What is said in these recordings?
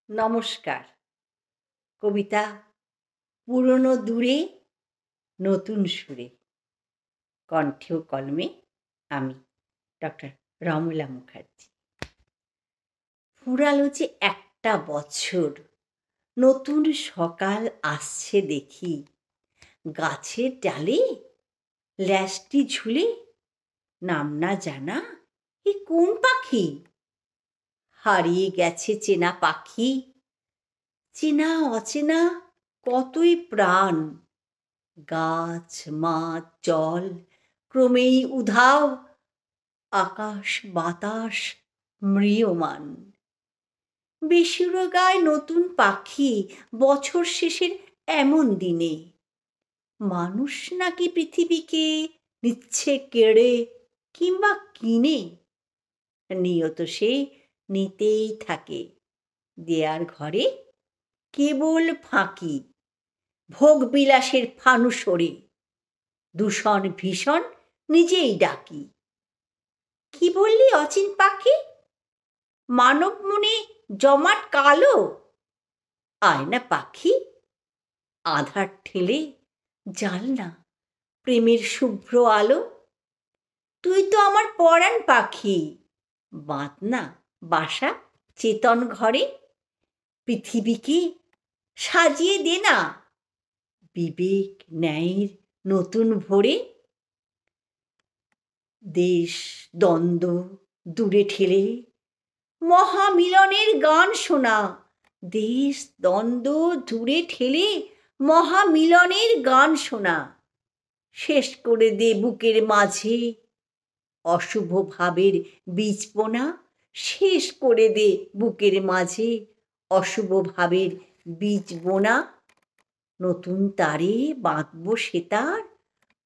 নমস্কার। কবিতা পুরনো দূরে নতুন সুরে। কণ্ঠে ও কলমে আমি ডক্টর রমলা মুখার্জি। ফুরালো যে একটা বছর, নতুন সকাল আসছে দেখি। গাছের ডালে ল্যাজটি ঝুলে নাম না জানা এ কোন পাখি? হারিয়ে গেছে চেনা পাখি, চেনা অচেনা কতই প্রাণ। গাছ মাছ জল ক্রমেই উধাও, আকাশ বাতাস ম্রিয়মান। বেসুরো গায় নতুন পাখি বছর শেষের এমন দিনে। মানুষ নাকি পৃথিবীকে নিচ্ছে কেড়ে কিংবা কিনে। নিয়ত সে নিতেই থাকে, দেয়ার ঘরে কেবল ফাঁকি। ভোগ বিলাসের ফানুস ওড়ে, দূষণ ভীষণ নিজেই ডাকি। কি বললি অচিন পাখি? মানব মনে জমাট কালো? আয় না পাখি, আধার ঠেলে জ্বাল না প্রেমের শুভ্র আলো। তুই তো আমার পরাণ পাখি, বাঁধ না বাসা চেতন ঘরে। পৃথিবীকে সাজিয়ে দে না বিবেক ন্যায়ের নতুন ভোরে। দেশ দ্বন্দ্ব দূরে ঠেলে মহামিলনের গান শোনা। দেশ দ্বন্দ্ব দূরে ঠেলে মহামিলনের গান শোনা। শেষ করে দে বুকের মাঝে অশুভ ভাবের বীজপোনা। শেষ করে দে বুকের মাঝে অশুভ ভাবের বীজ বোনা। নতুন তারে বাঁধব সেতার,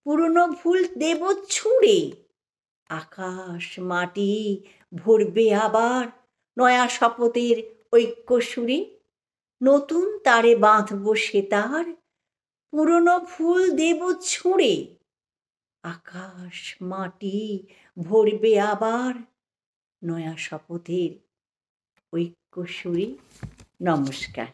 পুরনো ভুল দেব ছুঁড়ে। আকাশ মাটি ভরবে আবার নয়া শপথের ঐক্য সুরে। নতুন তারে বাঁধব সেতার, পুরনো ভুল দেব ছুঁড়ে। আকাশ মাটি ভরবে আবার নয়া শপথের ঐক্য সুরে। নমস্কার।